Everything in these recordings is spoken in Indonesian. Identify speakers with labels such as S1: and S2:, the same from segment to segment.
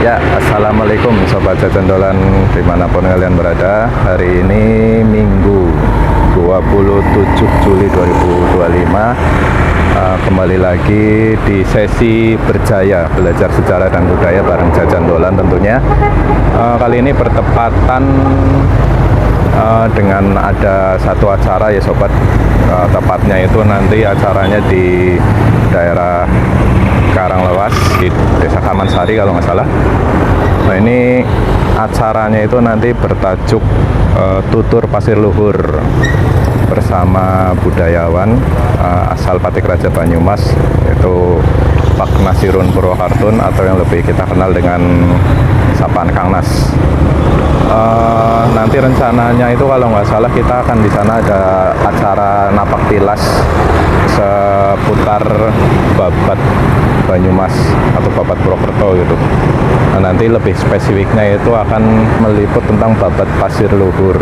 S1: Ya, assalamualaikum sobat jajandolan dimanapun kalian berada. Hari ini Minggu 27 Juli 2025. Kembali lagi di sesi berjaya belajar sejarah dan budaya bareng jajandolan tentunya. Kali ini bertepatan dengan ada satu acara ya sobat. Tepatnya itu nanti acaranya di daerah Karanglewas di Desa Kamansari kalau nggak salah. Nah, ini acaranya itu nanti bertajuk Tutur Pasir Luhur bersama budayawan asal Patik Raja Banyumas, yaitu Pak Nasirun Purwokartun atau yang lebih kita kenal dengan sapaan Kang Nas. Nanti rencananya itu kalau nggak salah kita akan di sana ada acara napak tilas seputar babat Banyumas atau babat Purwokerto gitu. Nah, nanti lebih spesifiknya itu akan meliput tentang babat pasir luhur.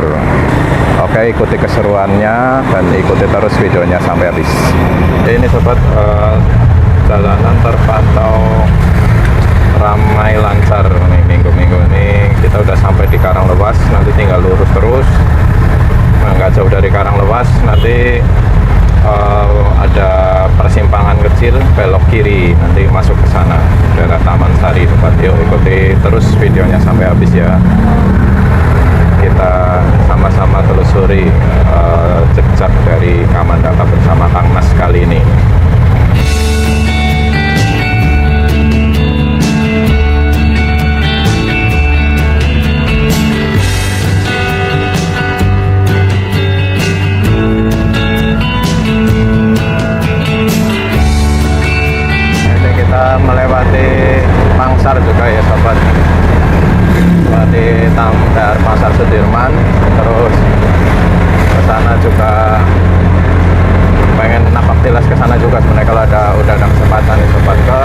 S1: Oke, ikuti keseruannya dan ikuti terus videonya sampai habis. Ini sobat, jalanan terpantau ramai lancar nih minggu-minggu ini. Kita udah sampai di Karanglewas, nanti tinggal lurus terus. Nah, nggak jauh dari Karanglewas nanti ada persimpangan kecil belok kiri, nanti masuk ke sana daerah Taman Sari sobat. Yuk ikuti terus videonya sampai habis ya. Kita sama-sama telusuri jejak dari Kamandaka bersama Kang Nas kali ini. Melewati Pangsar juga ya sobat, melewati daerah Pasar Sudirman, terus ke sana juga pengen napak tilas ke sana juga sebenarnya kalau udah ada kesempatan nih sobat, ke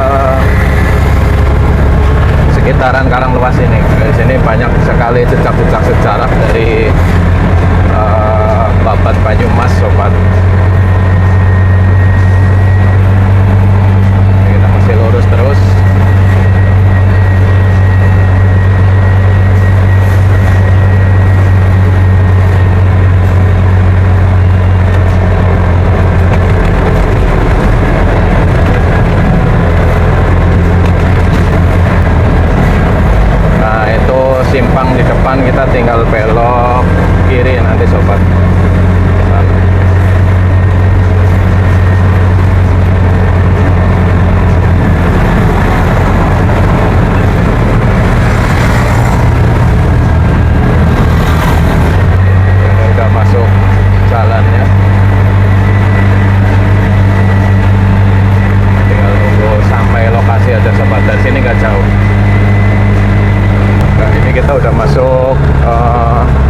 S1: sekitaran Karanglewas ini. Di sini banyak sekali jejak-jejak sejarah dari babat Banyumas sobat. Lurus terus. Nah, itu simpang di depan, kita tinggal belok kiri nanti sobat.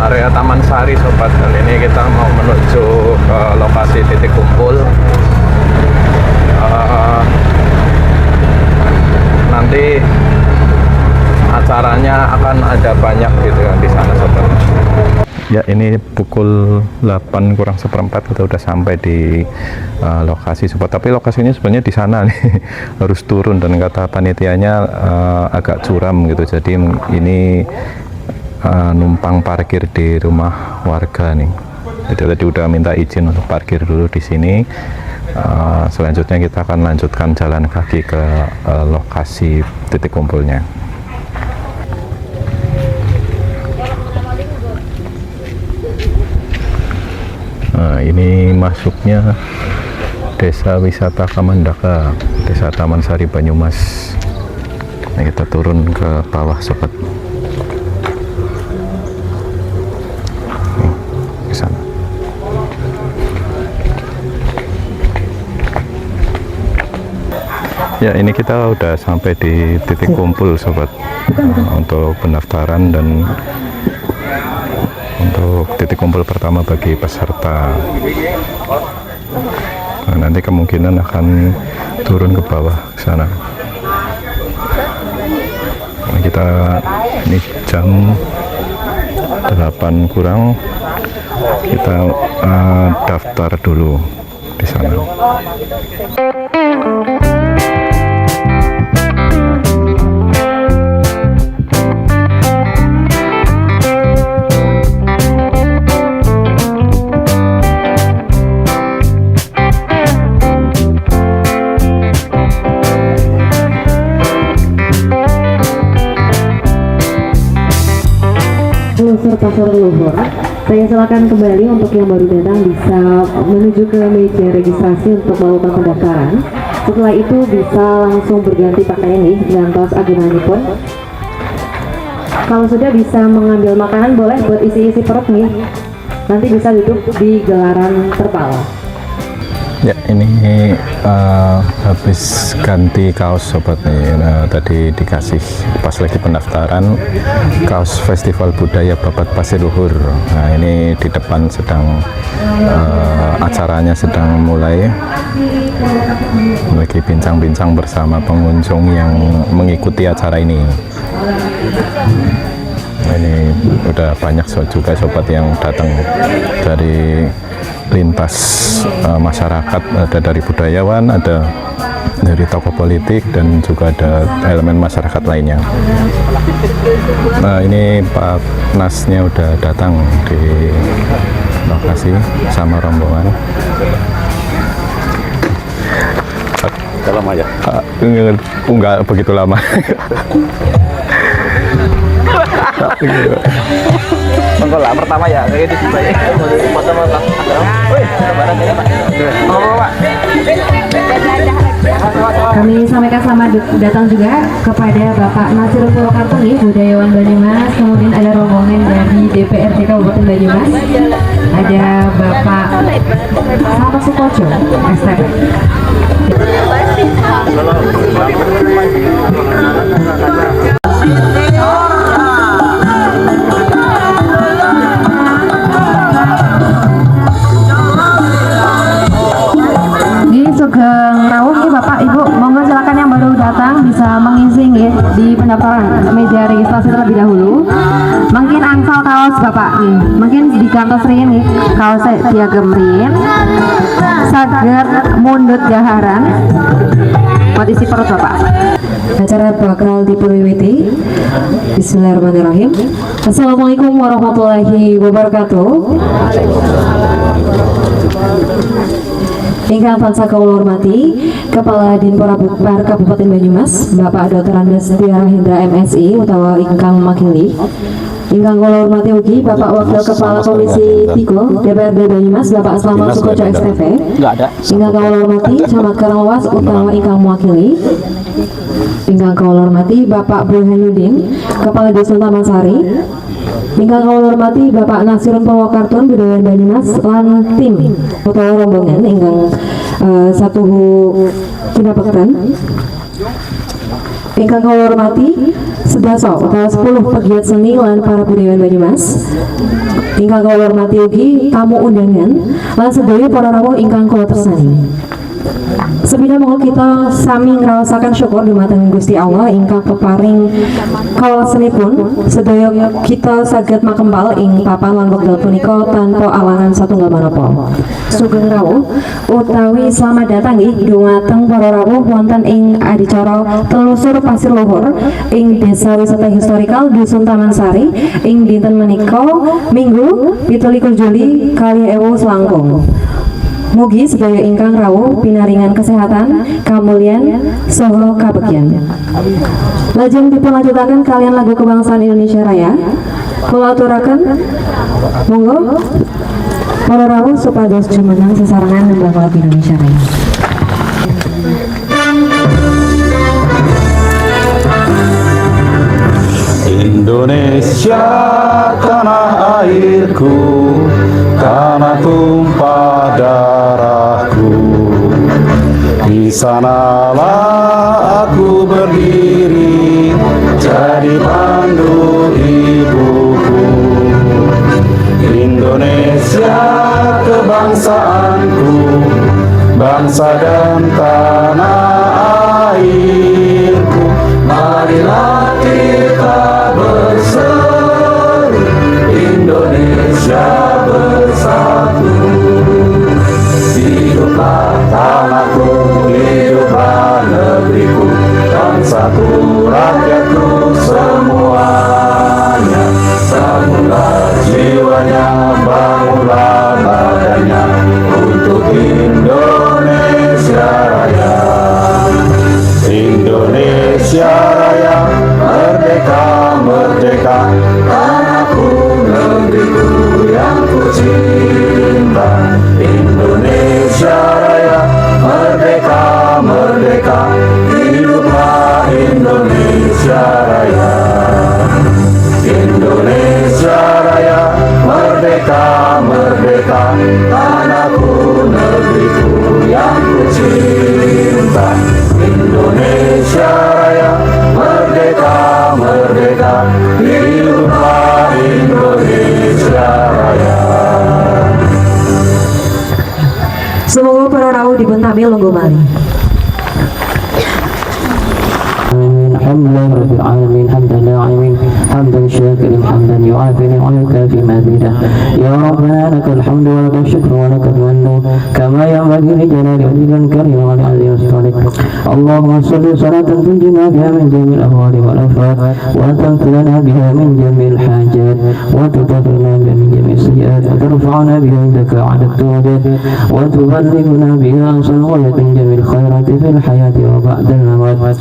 S1: Area Taman Sari sobat, dan ini kita mau menuju ke lokasi titik kumpul. Nanti acaranya akan ada banyak gitu kan di sana sobat. Ya, ini pukul 8 kurang seperempat kita udah sampai di lokasi sobat, tapi lokasinya sebenarnya di sana nih. Harus turun, dan kata panitianya agak curam gitu, jadi ini numpang parkir di rumah warga nih. Jadi tadi udah minta izin untuk parkir dulu di sini. Selanjutnya kita akan lanjutkan jalan kaki ke lokasi titik kumpulnya. Nah, ini masuknya Desa Wisata Kamandaka, Desa Taman Sari Banyumas. Nah, kita turun ke bawah sobat. Ya, ini kita udah sampai di titik kumpul sobat, untuk pendaftaran dan untuk titik kumpul pertama bagi peserta. Nah, nanti kemungkinan akan turun ke bawah sana. Nah, kita ini jam 8 kurang, kita daftar dulu di sana.
S2: ke pasar luhur. Saya silakan kembali untuk yang baru datang bisa menuju ke meja registrasi untuk melakukan pendaftaran. Setelah itu bisa langsung berganti pakaian nih dengan kaos agunanipun. Kalau sudah bisa mengambil makanan boleh buat isi-isi perut nih. Nanti bisa duduk di gelaran terpal.
S1: Ya, ini habis ganti kaos sobat nih. Tadi dikasih pas lagi pendaftaran kaos Festival Budaya Babat Pasir Luhur. Nah, ini di depan sedang acaranya sedang mulai, lagi bincang-bincang bersama pengunjung yang mengikuti acara ini. Ini udah banyak juga sobat yang datang dari lintas masyarakat, ada dari budayawan, ada dari tokoh politik, dan juga ada elemen masyarakat lainnya. Nah, ini Pak Nasnya udah datang di lokasi sama rombongan.
S3: Lama ya?
S1: Enggak begitu lama.
S3: Monggo lah, pertama ya, kayak di sini ya. Foto-foto. Wih, barang ya, Pak. Pak.
S2: Kami sampaikan selamat datang juga kepada Bapak Nasirul Purwokarto nih, budayawan Banyumas. Kemudian ada rombongan dari DPRD Kabupaten Banyumas. Ada Bapak Sama Sukoco, STP. Sugeng rawuh nih Bapak Ibu, monggo silakan yang baru datang bisa mengisi nih di pendaftaran meja registrasi terlebih dahulu. Mungkin angsal kaos Bapak nih, mungkin di kantor rin nih kaosnya diagem rin, sager mundut gaharan buat isi perut Bapak. Acara bakal diwiwiti. Bismillahirrahmanirrahim. Assalamualaikum warahmatullahi wabarakatuh. Ingkang tansah kula hormati Kepala Dinpora Bupar Kabupaten Banyumas Bapak Dr. Andes Tiara Hendra MSI utawa ingkang makili. Ingkang kula hormati ugi Bapak Wakil Kepala Komisi 3 DPRD Banyumas Bapak Slamet Sukoco STV. Ingkang kula hormati Camat Karanglewas utawa ingkang mewakili. Ingkang kula hormati Bapak Burhanuddin Kepala Dusun Taman Sari. Ingkang kula hormati Bapak Nasirul Purwokarto Budayawan Banyumas lan tim utawa rombongan ingkang satu kinabekten. Ingkang kula hormati sedasa utawa 10 pegiat seni lan para budayawan Banyumas. Ingkang kula hormati ugi tamu undangan lan sedaya para rawuh ingkang kula tresnani. Sebida monggo kita sami ngraosaken syukur dumateng Gusti Allah ingkang peparing kawaosanipun sedaya kita saged makembal ing papan lan wekdal punika tanpa alangan satunggal manapa. Sugeng rawuh utawi selamat datang nggih dumateng para rawuh wonten ing adicara telusur Pasir Luhur ing Desa Wisata Historikal Dusun Taman Sari ing dinten menika Minggu 17 Juli 2020. Mugi sedaya ingkang rawuh pinaringan kesehatan, kamulyan, saha kabegyan. Lajeng dipunlanjutaken kalian lagu kebangsaan Indonesia Raya. Kula aturaken monggo para rawuh supados jumeneng sesarengan nembah lagu Indonesia Raya.
S4: Indonesia tanah airku, tanah tumpah darahku. Di sanalah aku berdiri, jadi pandu ibuku. Indonesia kebangsaanku, bangsa dan tanah airku. Marilah kita berseru, Indonesia bersatu. Hiduplah tanahku, hiduplah negeriku, dan satu rakyatku semuanya. Bangunlah jiwanya, bangunlah badannya, untuk Indonesia Raya. Indonesia Raya, merdeka, merdeka, tanahku negeriku. cinta. Indonesia Raya, merdeka, merdeka, hiduplah Indonesia Raya. Indonesia Raya, merdeka, merdeka, tanahku, negeriku yang ku cinta. Indonesia Raya, merdeka, merdeka, hiduplah Indonesia Raya.
S2: Semoga para rawuh dipun tamil lungguh malih.
S5: الحمد لله رب العالمين حمدا ناعمين حمدا شاكرا حمدا يعافي ويكافي مزيدا. يا ربنا لك الحمد ولك الشكر ولك المن كما ينبغي لجلال وجهك الكريم ولعظيم سلطانك. اللهم صل صلاة تنجينا بها من جميع الأهوال والآفات وتغفرنا بها من جميع الحاجات وتطهرنا بها من جميع السيئات وترفعنا بها عندك على الدرجات وتبلغنا بها أقصى الغاية من جميع الخيرات في الحياة وبعد الممات.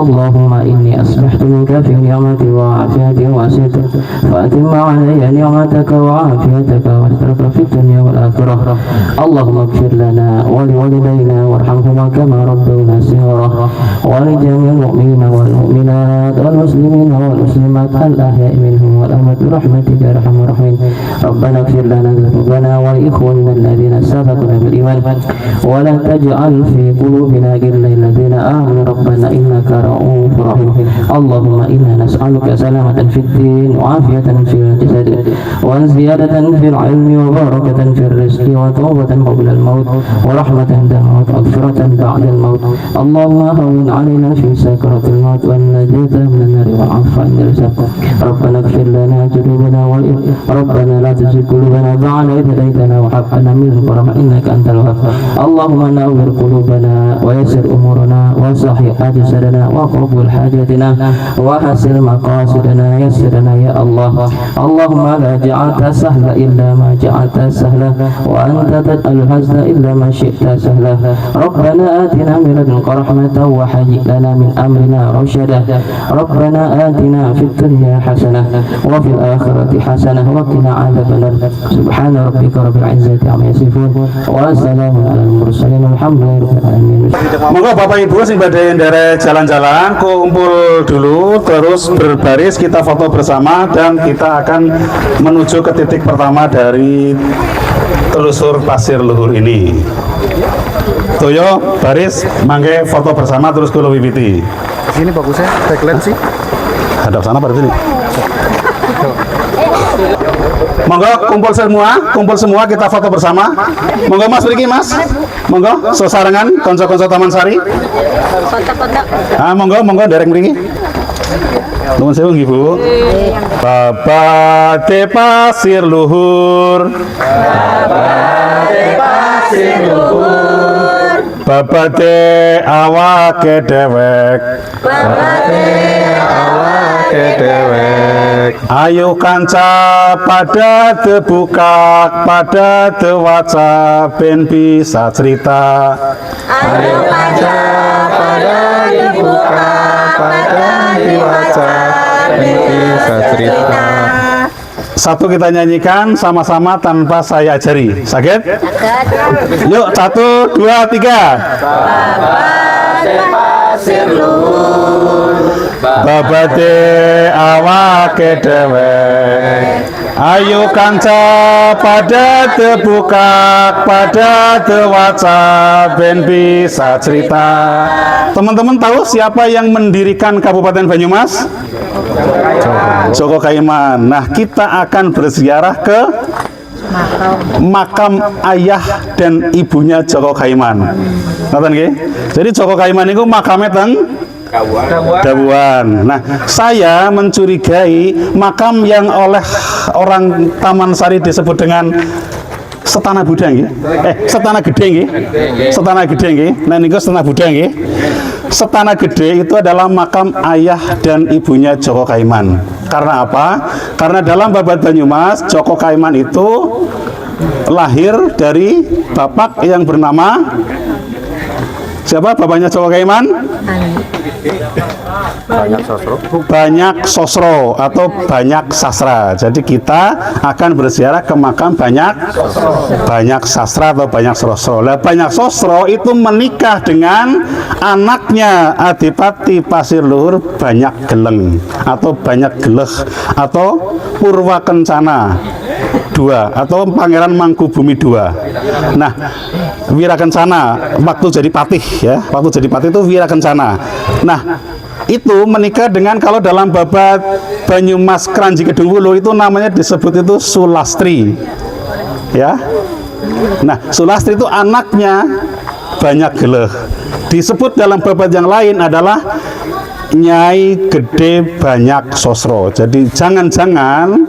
S5: اللهم إني أصبحت منك في نعمتي وعافيتي وأسيتك فأتم علي نعمتك وعافيتك واسترك في الدنيا والآخرة. اللهم اغفر لنا ولوالدينا وارحمهما كما ربونا صغارا ولجميع المؤمنين والمؤمنات والمسلمين والمسلمات الأحياء منهم والأموات برحمتك يا أرحم الراحمين. ربنا اغفر لنا ذنوبنا ولإخواننا الذين سبقونا بالإيمان ولا تجعل في قلوبنا غلا للذين آمنوا ربنا إنك رؤوف رحيم. اللهم إنا نسألك سلامة في الدين وعافية في الجسد وزيادة في العلم وبركة في الرزق وتوبة قبل الموت ورحمة عند الموت ومغفرة بعد الموت. اللهم هون علينا في سكرة الموت والنجاة من النار والعفو عند الرزق. ربنا اغفر لنا ذنوبنا ربنا لا تزغ قلوبنا بعد إذ هديتنا وهب لنا من لدنك رحمة إنك أنت الوهاب. اللهم نور قلوبنا ويسر أمورنا وصحح أجسادنا وقبل حاجتنا وحسن مقاصدنا يسرنا يا الله. اللهم لا جعلت سهلا إلا ما جعلت سهلا وأنت تجعل الحزن إلا ما شئت سهلا. ربنا آتنا من لدنك رحمة وهيئ لنا من أمرنا رشدا. ربنا آتنا في الدنيا حسنة وفي الآخرة حسنة وقنا عذاب النار. سبحان ربك رب العزة عما يصفون وسلام على المرسلين والحمد لله رب العالمين.
S6: Monggo Bapak Ibu sing badhe nderek jalan-jalan kumpul dulu terus berbaris kita foto bersama dan kita akan menuju ke titik pertama dari telusur pasir luhur ini. Toyo baris mangke foto bersama terus kula wiwiti.
S7: Sini bagusnya backlight sih.
S6: Hadap sana pada sini. Monggo kumpul semua kita foto bersama. Monggo Mas Riki Mas. Monggo sesarengan konco-konco Taman Sari. Monggo derek mriki. Nuwun sewu nggih Bu. Babate pasir luhur. Babate pasir luhur. Babate awake dewek. Babate awake dewek. Ayo kanca pada tebukak pada tewaca ben bisa cerita. Ayo kanca pada tebukak pada tewaca ben bisa cerita. Satu kita nyanyikan sama-sama tanpa saya ajari. Sakit? Yuk 1, 2, 3. Babate pasir luhur. Babate awake dewek. Ayo kanca pada tebukak pada tewaca ben bisa cerita. Teman-teman tahu siapa yang mendirikan Kabupaten Banyumas? Joko Kaiman. Nah, kita akan berziarah ke makam ayah dan ibunya Joko Kaiman. Ngoten nggih? Jadi Joko Kaiman itu makamnya teng Dawuan. Nah, saya mencurigai makam yang oleh orang Taman Sari disebut dengan Setana Buddha nggih. Setana Gede nggih. Setana Gede nggih. Nah niku Setana Buddha nggih. Setana Gede itu adalah makam ayah dan ibunya Joko Kaiman. Karena apa? Karena dalam Babat Banyumas, Joko Kaiman itu lahir dari bapak yang bernama Siapa bapaknya Joko Kaiman? Banyak Sosro atau Banyak Sastra. Jadi kita akan berziarah ke makam Banyak Sastra atau Banyak Sosro. Nah, Banyak Sosro itu menikah dengan anaknya Adipati Pasir Luhur Banyak Geleng atau Banyak Geleh atau Purwa Kencana II atau Pangeran Mangkubumi II. Nah, Wirakencana waktu jadi patih ya, waktu jadi patih itu Wirakencana. Nah, itu menikah dengan, kalau dalam babat Banyumas Kranji Kedung Wulu itu namanya disebut itu Sulastri ya. Nah, Sulastri itu anaknya Banyak Geleh. Disebut dalam babat yang lain adalah Nyai Gede Banyak Sosro. Jadi jangan-jangan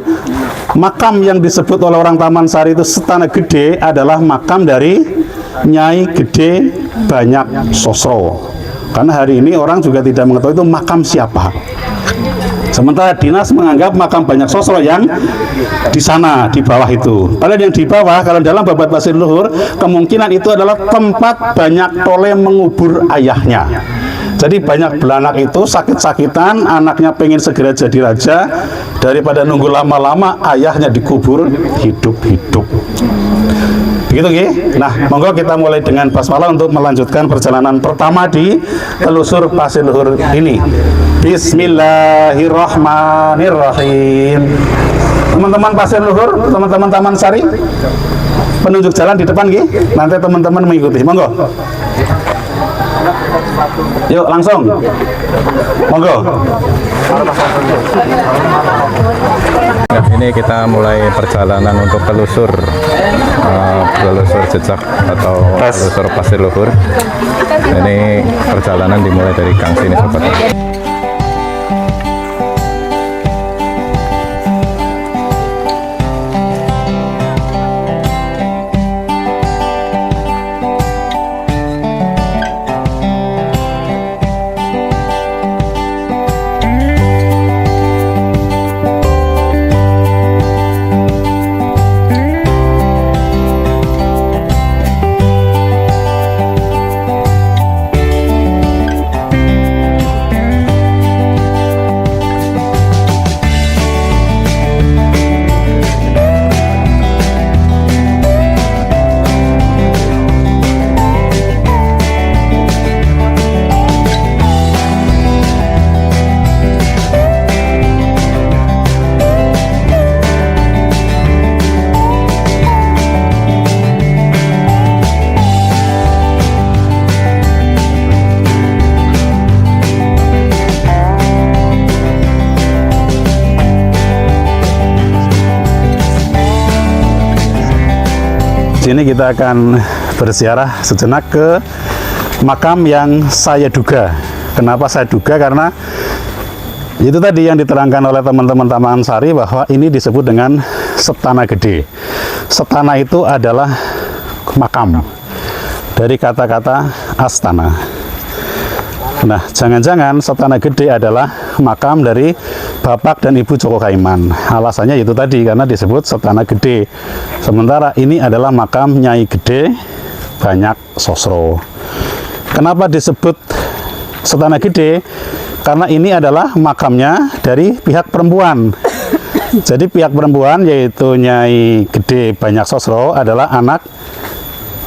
S6: makam yang disebut oleh orang Taman Sari itu Setana Gede adalah makam dari Nyai Gede Banyak Sosro. Karena hari ini orang juga tidak mengetahui itu makam siapa. Sementara dinas menganggap makam Banyak Sosro yang di sana, di bawah itu. Padahal yang di bawah, kalau dalam babat Pasir Luhur, kemungkinan itu adalah tempat Banyak Tole mengubur ayahnya. Jadi Banyak Belanak itu sakit-sakitan, anaknya pengen segera jadi raja, daripada nunggu lama-lama ayahnya dikubur hidup-hidup. Begitu Ki. Nah, monggo kita mulai dengan basmalah untuk melanjutkan perjalanan pertama di telusur Pasir Luhur ini. Bismillahirrahmanirrahim. Teman-teman Pasir Luhur, teman-teman Taman Sari, penunjuk jalan di depan Ki. Nanti teman-teman mengikuti. Monggo. Yuk langsung. Monggo.
S1: Nah, ini kita mulai perjalanan untuk telusur jejak atau telusur Pasir Luhur. Ini perjalanan dimulai dari gang sini sobat.
S6: Sini kita akan berziarah sejenak ke makam yang saya duga. Kenapa saya duga? Karena itu tadi yang diterangkan oleh teman-teman Taman Sari bahwa ini disebut dengan Setana Gede. Setana itu adalah makam dari kata-kata astana. Nah, jangan-jangan Setana Gede adalah makam dari Bapak dan Ibu Joko Kaiman. Alasannya itu tadi, karena disebut Setana Gede. Sementara ini adalah makam Nyai Gede Banyak Sosro. Kenapa disebut Setana Gede? Karena ini adalah makamnya dari pihak perempuan. Jadi pihak perempuan, yaitu Nyai Gede Banyak Sosro, adalah anak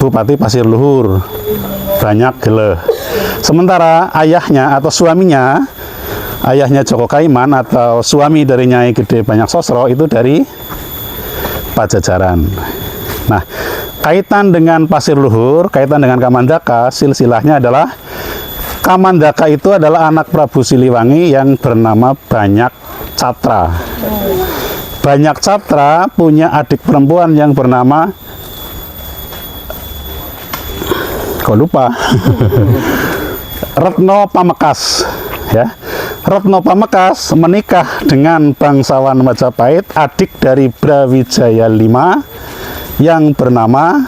S6: Bupati Pasir Luhur Banyak Geleh. Sementara ayahnya atau suaminya, ayahnya Joko Kaiman atau suami dari Nyai Gede Banyak Sosro itu dari Pajajaran. Nah, kaitan dengan Pasir Luhur, kaitan dengan Kamandaka, silsilahnya adalah Kamandaka itu adalah anak Prabu Siliwangi yang bernama Banyak Catra. Banyak Catra punya adik perempuan yang bernama, kok lupa, Retno Pamekas, ya. Retno Pamekas menikah dengan bangsawan Majapahit, adik dari Brawijaya V yang bernama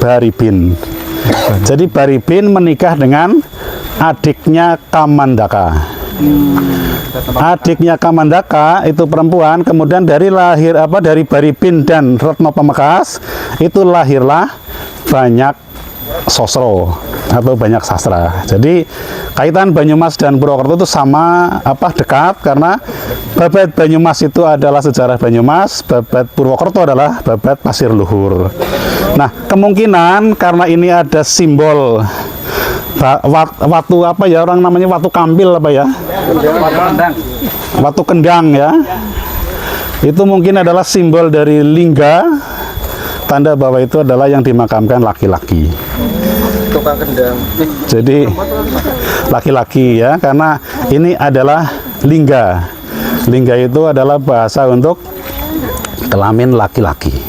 S6: Baribin. Jadi Baribin menikah dengan adiknya Kamandaka. Adiknya Kamandaka itu perempuan, kemudian dari Baribin dan Retno Pamekas itu lahirlah Banyak sosro atau banyak sastra. Jadi kaitan Banyumas dan Purwokerto itu sama dekat, karena babat Banyumas itu adalah sejarah Banyumas, babat Purwokerto adalah babat pasir luhur. Nah, kemungkinan karena ini ada simbol watu orang namanya watu kampil watu kendang ya. Itu mungkin adalah simbol dari lingga, tanda bahwa itu adalah yang dimakamkan laki-laki.
S3: Tukang kendang.
S6: Jadi laki-laki ya, karena ini adalah lingga. Lingga itu adalah bahasa untuk kelamin laki-laki.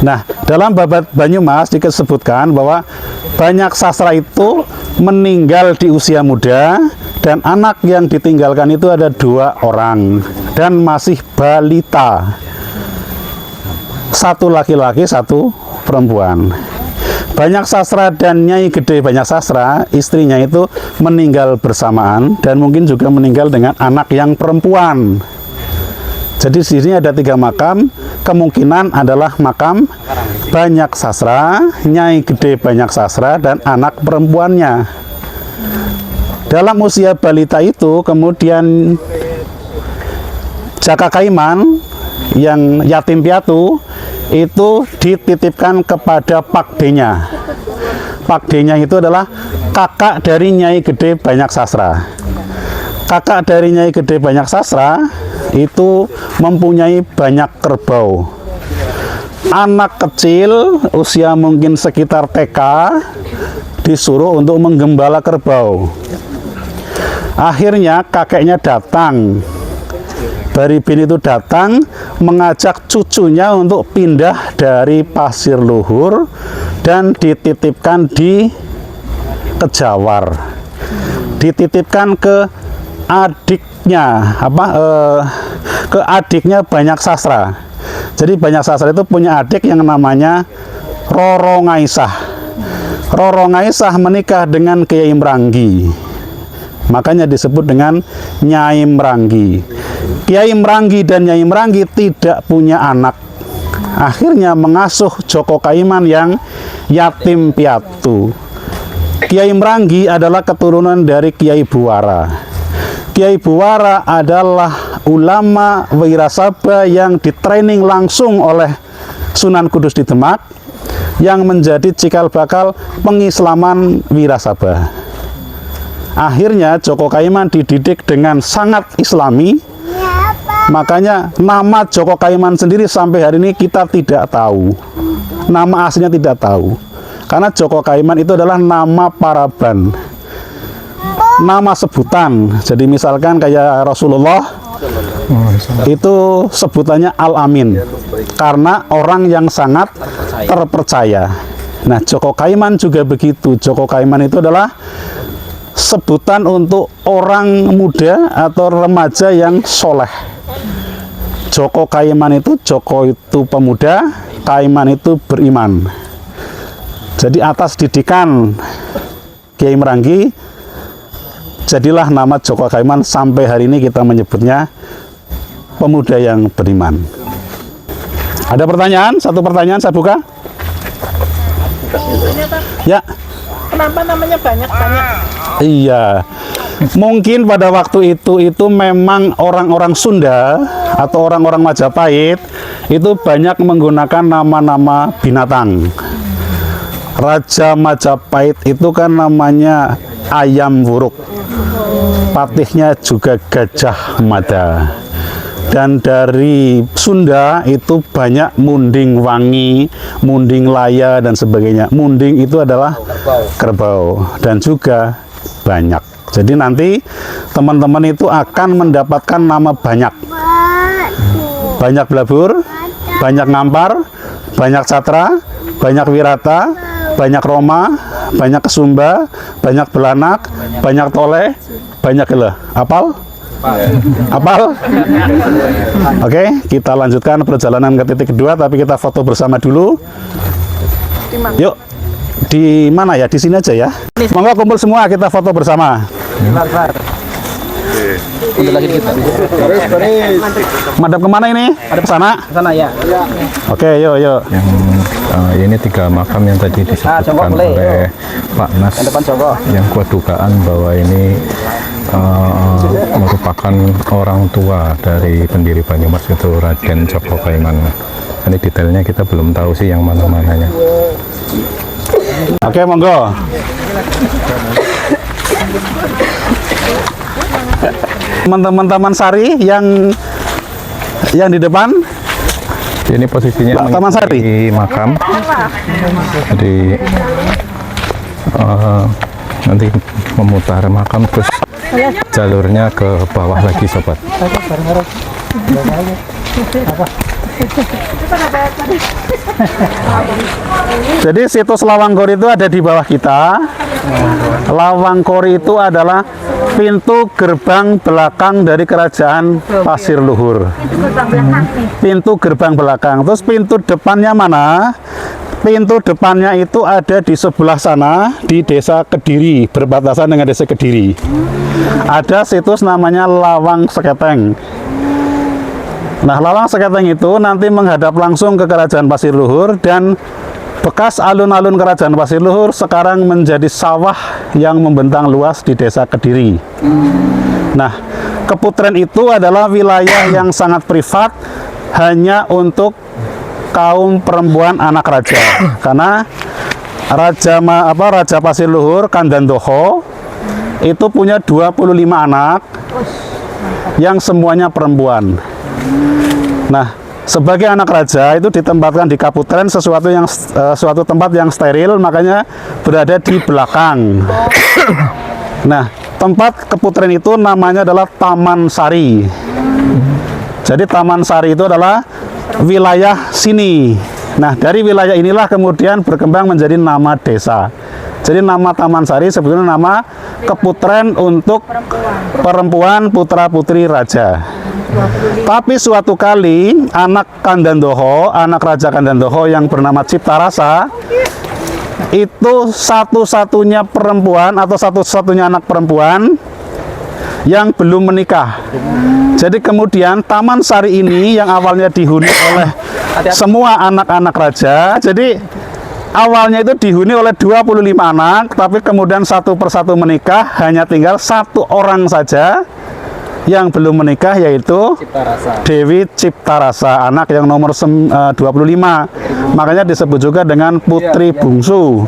S6: Nah, dalam babat Banyumas disebutkan bahwa banyak sastra itu meninggal di usia muda, dan anak yang ditinggalkan itu ada 2 orang dan masih balita, 1 laki-laki 1 perempuan. Banyak sastra dan Nyai Gede Banyak Sastra, istrinya itu meninggal bersamaan dan mungkin juga meninggal dengan anak yang perempuan. Jadi di sini ada 3 makam, kemungkinan adalah makam Banyak Sastra, Nyai Gede Banyak Sastra, dan anak perempuannya. Dalam usia balita itu kemudian Jaka Kaiman yang yatim piatu itu dititipkan kepada Pakdenya. Pakdenya itu adalah kakak dari Nyai Gede Banyak Sastra. Kakak dari Nyai Gede Banyak Sastra itu mempunyai banyak kerbau. Anak kecil usia mungkin sekitar TK disuruh untuk menggembala kerbau. Akhirnya kakeknya datang, Baribin itu datang mengajak cucunya untuk pindah dari Pasir Luhur dan dititipkan di Kejawar. Dititipkan ke adiknya, ke adiknya Banyak Sastra. Jadi Banyak Sastra itu punya adik yang namanya Roro Ngaisah. Roro Ngaisah menikah dengan Kiai Mranggi, makanya disebut dengan Nyai Mranggi. Kiai Mranggi dan Nyai Mranggi tidak punya anak, akhirnya mengasuh Joko Kaiman yang yatim piatu. Kiai Mranggi adalah keturunan dari Kiai Buwara. Kiai Buwara adalah ulama wirasaba yang ditraining langsung oleh Sunan Kudus di Demak, yang menjadi cikal bakal pengislaman wirasaba. Akhirnya Joko Kaiman dididik dengan sangat islami, makanya nama Joko Kaiman sendiri sampai hari ini kita tidak tahu. Nama aslinya tidak tahu, karena Joko Kaiman itu adalah nama paraban, nama sebutan. Jadi misalkan kayak Rasulullah itu sebutannya Al-Amin, karena orang yang sangat terpercaya. Nah, Joko Kaiman juga begitu. Joko Kaiman itu adalah sebutan untuk orang muda atau remaja yang soleh. Joko Kaiman itu, Joko itu pemuda, Kaiman itu beriman. Jadi atas didikan Kiai Mranggi, jadilah nama Joko Kaiman. Sampai hari ini kita menyebutnya pemuda yang beriman. Ada pertanyaan? Satu pertanyaan saya buka. Ya.
S8: Kenapa namanya banyak-banyak?
S6: Iya. Mungkin pada waktu itu memang orang-orang Sunda atau orang-orang Majapahit itu banyak menggunakan nama-nama binatang. Raja Majapahit itu kan namanya Ayam Wuruk. Patihnya juga Gajah Mada. Dan dari Sunda itu banyak Munding Wangi, Munding Laya, dan sebagainya. Munding itu adalah kerbau, dan juga banyak. Jadi nanti teman-teman itu akan mendapatkan nama banyak. Banyak Blabur, banyak Ngampar, banyak Catra, banyak Wirata, banyak Roma, banyak Kesumba, banyak Belanak, banyak Toleh, banyak Gele. Apal? Apal? Oke, kita lanjutkan perjalanan ke titik kedua, tapi kita foto bersama dulu. Yuk, di mana ya? Di sini aja ya. Monggo kumpul semua, kita foto bersama. Madep kemana ini? Ada ke sana?
S3: Sana ya.
S6: Oke, yuk.
S1: Ini 3 makam yang tadi disebutkan oleh Pak Nas yang kuat dugaan bahwa ini merupakan orang tua dari pendiri Banyumas, itu Raden Djoko Kaiman. Ini detailnya kita belum tahu sih yang mana-mananya.
S6: Oke, monggo. Teman-teman Taman Sari yang di depan.
S1: Ini posisinya
S6: Taman Sari
S1: di makam. Jadi nanti memutar makam terus jalurnya ke bawah lagi, sobat.
S6: Jadi situs Lawangkori itu ada di bawah kita. Lawangkori itu adalah pintu gerbang belakang dari kerajaan Pasir Luhur. Pintu gerbang belakang. Terus pintu depannya mana? Pintu depannya itu ada di sebelah sana, di Desa Kediri, berbatasan dengan Desa Kediri. Ada situs namanya Lawang Seketeng. Nah, Lawang Seketeng itu nanti menghadap langsung ke kerajaan Pasir Luhur, dan bekas alun-alun kerajaan Pasir Luhur sekarang menjadi sawah yang membentang luas di Desa Kediri. Nah, Keputren itu adalah wilayah yang sangat privat, hanya untuk kaum perempuan anak raja. Karena Raja Pasir Luhur Kandandoho itu punya 25 anak yang semuanya perempuan. Nah, sebagai anak raja itu ditempatkan di Kaputren, suatu tempat yang steril, makanya berada di belakang. Nah, tempat Keputren itu namanya adalah Taman Sari. Jadi Taman Sari itu adalah wilayah sini. Nah, dari wilayah inilah kemudian berkembang menjadi nama desa. Jadi nama Taman Sari sebetulnya nama Keputren untuk perempuan putra-putri raja. Tapi suatu kali anak Kandandoho, anak Raja Kandandoho yang bernama Ciptarasa, itu satu-satunya perempuan atau satu-satunya anak perempuan yang belum menikah. Jadi kemudian Taman Sari ini yang awalnya dihuni oleh semua anak-anak raja, jadi awalnya itu dihuni oleh 25 anak, tapi kemudian satu persatu menikah, hanya tinggal 1 orang saja yang belum menikah, yaitu Dewi Ciptarasa, anak yang nomor 25. Makanya disebut juga dengan putri bungsu.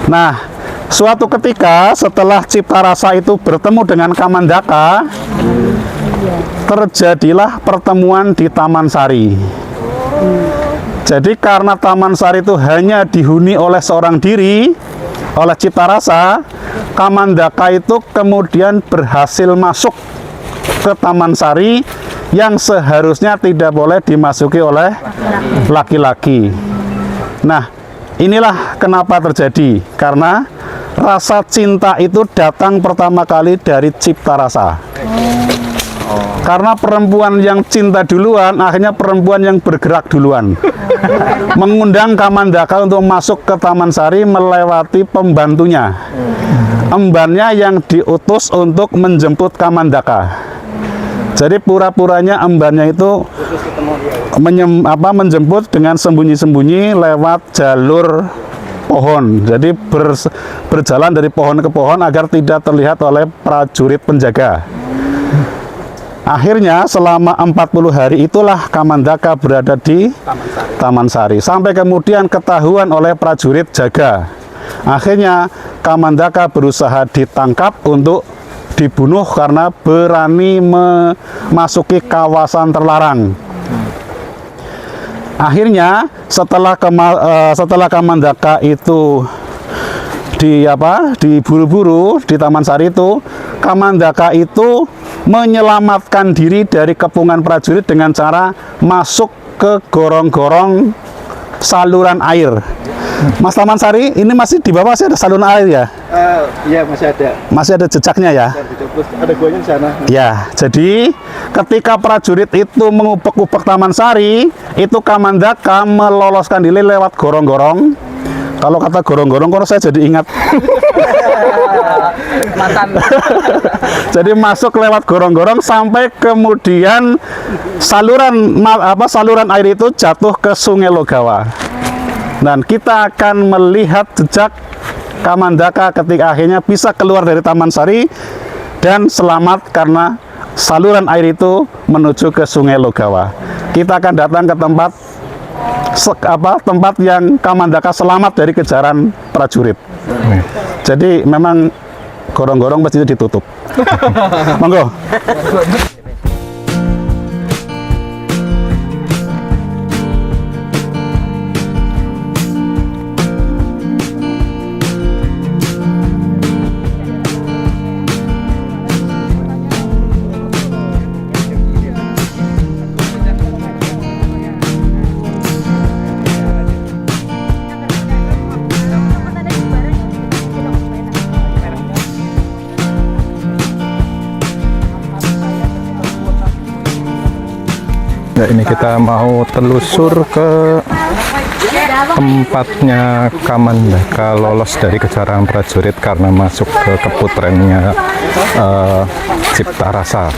S6: Nah, suatu ketika setelah Ciptarasa itu bertemu dengan Kamandaka, terjadilah pertemuan di Taman Sari. Jadi karena Taman Sari itu hanya dihuni oleh seorang diri, oleh Ciptarasa, Kamandaka itu kemudian berhasil masuk ke Taman Sari yang seharusnya tidak boleh dimasuki oleh laki-laki. Nah, inilah kenapa terjadi, karena rasa cinta itu datang pertama kali dari Ciptarasa. Karena perempuan yang cinta duluan, akhirnya perempuan yang bergerak duluan, mengundang Kamandaka untuk masuk ke Taman Sari melewati pembantunya, embannya yang diutus untuk menjemput Kamandaka. Jadi pura-puranya embannya itu menjemput dengan sembunyi-sembunyi lewat jalur pohon. Jadi berjalan dari pohon ke pohon agar tidak terlihat oleh prajurit penjaga. Akhirnya selama 40 hari itulah Kamandaka berada di Taman Sari. Sampai kemudian ketahuan oleh prajurit jaga. Akhirnya Kamandaka berusaha ditangkap untuk dibunuh karena berani memasuki kawasan terlarang. Akhirnya setelah Kamandaka itu diburu-buru di Taman Sari itu, Kamandaka itu menyelamatkan diri dari kepungan prajurit dengan cara masuk ke gorong-gorong saluran air. Mas Taman Sari, ini masih di bawah masih ada saluran air ya?
S7: Iya, masih ada.
S6: Masih ada jejaknya ya?
S7: Ada guanya di sana.
S6: Ya, jadi ketika prajurit itu mengubek-ubek Taman Sari, itu Kamandaka meloloskan diri lewat gorong-gorong. Kalau kata gorong-gorong, kalau saya jadi ingat
S3: Mantan.
S6: Jadi masuk lewat gorong-gorong sampai kemudian saluran air itu jatuh ke Sungai Logawa. Dan kita akan melihat jejak Kamandaka ketika akhirnya bisa keluar dari Taman Sari dan selamat karena saluran air itu menuju ke Sungai Logawa. Kita akan datang ke tempat yang Kamandaka selamat dari kejaran prajurit. Jadi memang gorong-gorong pasti ditutup. Monggo.
S1: Nah, ini kita mau telusur ke tempatnya Kamandaka lolos dari kejaran prajurit karena masuk ke keputrennya Cipta Rasa.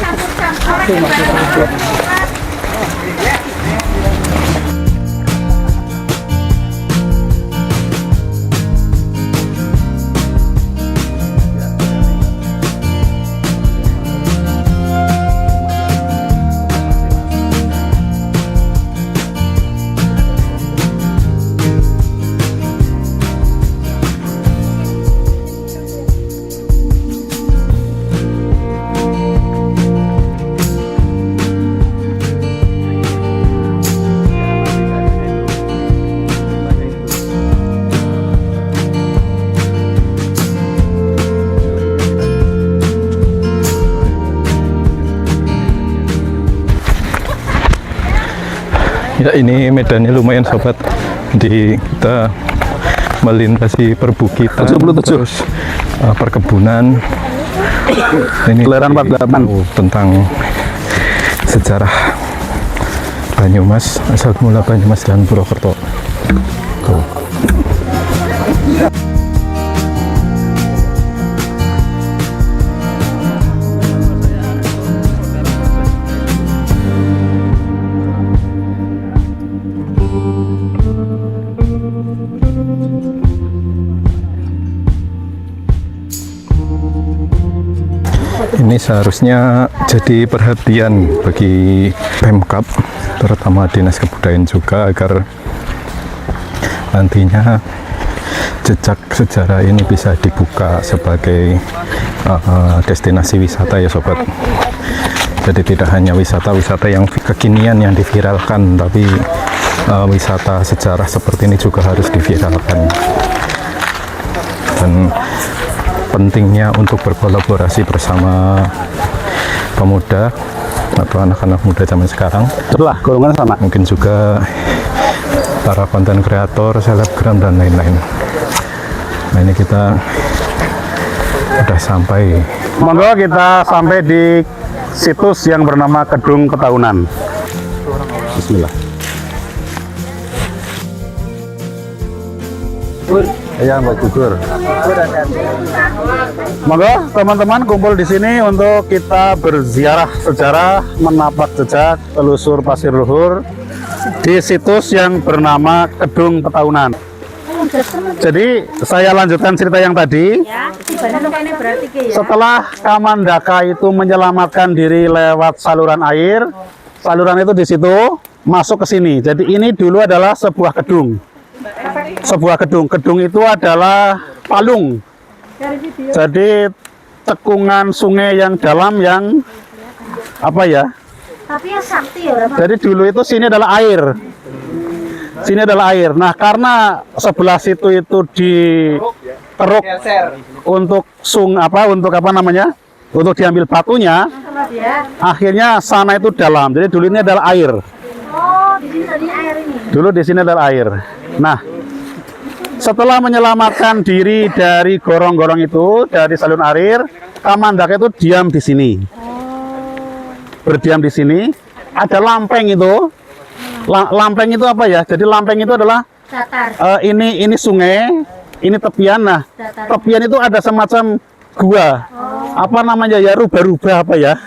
S1: Ya, ini medannya lumayan sobat. Kita melintasi perbukitan, terus perkebunan. Ini
S6: Kelahiran 48
S1: tentang sejarah Banyumas, asal mula Banyumas dan Purwokerto. Tuh. Ini seharusnya jadi perhatian bagi Pemkab, terutama Dinas Kebudayaan juga, agar nantinya jejak sejarah ini bisa dibuka sebagai destinasi wisata ya sobat. Jadi tidak hanya wisata-wisata yang kekinian yang diviralkan, tapi wisata sejarah seperti ini juga harus diviralkan. Dan pentingnya untuk berkolaborasi bersama pemuda atau anak-anak muda zaman sekarang.
S6: Itulah golongan sama.
S1: Mungkin juga para konten kreator, selebgram dan lain-lain. Nah, ini kita udah sampai.
S6: Monggo kita sampai di situs yang bernama Kedung Ketahunan. Bismillah.
S7: Ya, Mbak Gugur.
S6: Monggo teman-teman kumpul di sini untuk kita berziarah sejarah, menapak jejak, telusur pasir luhur di situs yang bernama Kedung Ketahunan. Jadi saya lanjutkan cerita yang tadi. Setelah Kamandaka itu menyelamatkan diri lewat saluran air, saluran itu di situ masuk ke sini. Jadi ini dulu adalah sebuah gedung. Gedung itu adalah palung. Jadi tekungan sungai yang dalam yang apa ya?
S8: Tapi yang sakti ya.
S6: Jadi dulu itu sini adalah air. Sini adalah air. Nah, karena sebelah situ itu diteruk untuk untuk apa namanya? Untuk diambil batunya. Akhirnya sana itu dalam. Jadi dulu ini adalah air.
S8: Oh, di sini tadi air ini.
S6: Dulu di sini adalah air. Nah, setelah menyelamatkan diri dari gorong-gorong itu, dari saluran air, Kamandaka itu diam di sini. Berdiam di sini. Ada lampeng itu. Lampeng itu apa ya? Jadi lampeng itu adalah
S8: Datar.
S6: ini sungai, ini tepian. Nah, tepian itu ada semacam gua. Apa namanya ya, rubah-rubah apa ya.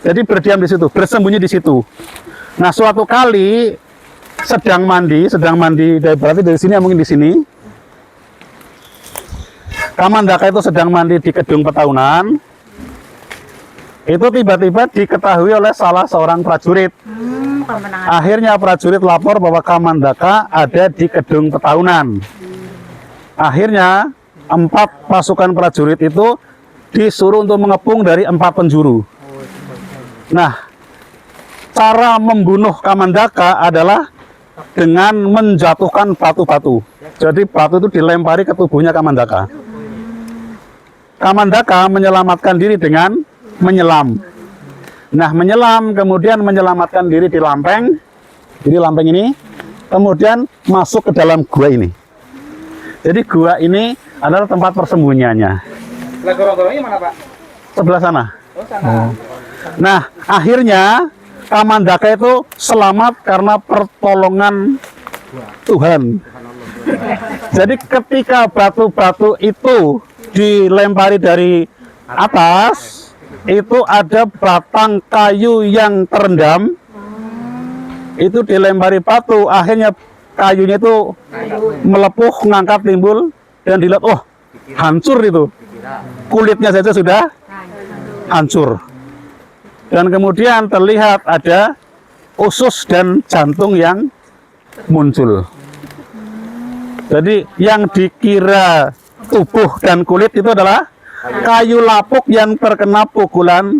S6: Jadi berdiam di situ, bersembunyi di situ. Nah, suatu kali sedang mandi berarti dari sini mungkin di sini. Kamandaka itu sedang mandi di Kedung Petaunan. Itu tiba-tiba diketahui oleh salah seorang prajurit. Akhirnya prajurit lapor bahwa Kamandaka ada di Kedung Petaunan. Akhirnya 4 pasukan prajurit itu disuruh untuk mengepung dari 4 penjuru. Nah, cara membunuh Kamandaka adalah dengan menjatuhkan batu-batu. Jadi batu itu dilempari ke tubuhnya Kamandaka. Kamandaka menyelamatkan diri dengan menyelam. Nah, menyelam kemudian menyelamatkan diri di lampeng. Jadi lampeng ini kemudian masuk ke dalam gua ini. Jadi gua ini adalah tempat persembunyiannya.
S3: Gorong-gorongnya mana, Pak?
S6: Sebelah sana.
S3: Oh, sana.
S6: Nah, akhirnya Kamandaka itu selamat karena pertolongan Tuhan. Jadi ketika batu-batu itu dilempari dari atas, itu ada batang kayu yang terendam. Itu dilempari batu, akhirnya kayunya itu melepuh, ngangkat, timbul, dan dilihat, oh, hancur itu. Kulitnya saja sudah hancur. Dan kemudian terlihat ada usus dan jantung yang muncul. Jadi yang dikira tubuh dan kulit itu adalah kayu lapuk yang terkena pukulan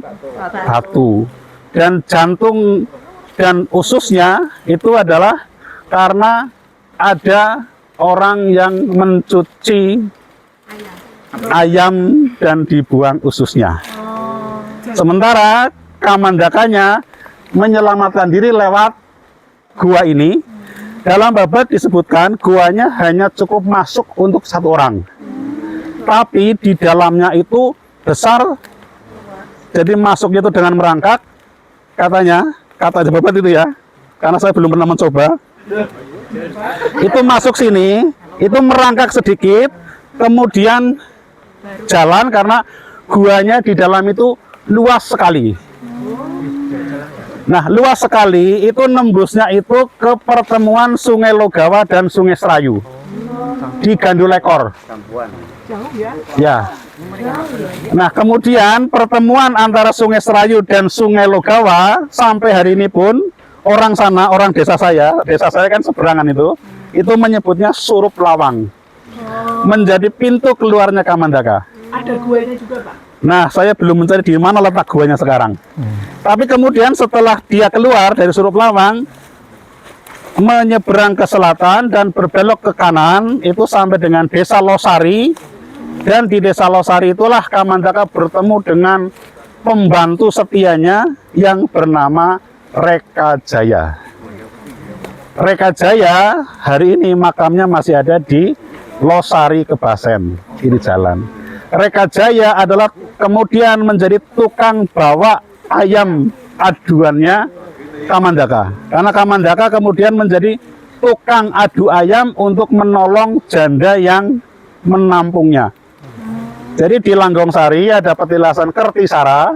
S6: batu. Dan jantung dan ususnya itu adalah karena ada orang yang mencuci ayam dan dibuang ususnya. Sementara Kamandakanya menyelamatkan diri lewat gua ini. Dalam babat disebutkan guanya hanya cukup masuk untuk 1 orang. Tapi di dalamnya itu besar. Jadi masuknya itu dengan merangkak. Katanya, kata babat itu ya. Karena saya belum pernah mencoba. Itu masuk sini, itu merangkak sedikit, kemudian jalan karena guanya di dalam itu luas sekali. Nah, luas sekali itu nembusnya itu ke pertemuan Sungai Logawa dan Sungai Serayu di Gandulekor. Ya. Nah, kemudian pertemuan antara Sungai Serayu dan Sungai Logawa sampai hari ini pun orang sana, orang desa saya kan seberangan itu menyebutnya Surup Lawang. Menjadi pintu keluarnya Kamandaka.
S9: Ada guanya juga, Pak.
S6: Nah, saya belum mencari di mana letak guanya sekarang. Tapi kemudian setelah dia keluar dari Surup Lawang, menyeberang ke selatan dan berbelok ke kanan, itu sampai dengan Desa Losari. Dan di Desa Losari itulah Kamandaka bertemu dengan pembantu setianya yang bernama Rekajaya. Rekajaya hari ini makamnya masih ada di Losari Kebasen, ini jalan. Rekajaya adalah kemudian menjadi tukang bawa ayam aduannya Kamandaka. Karena Kamandaka kemudian menjadi tukang adu ayam untuk menolong janda yang menampungnya. Jadi di Langgong Sari ada petilasan Kertisara.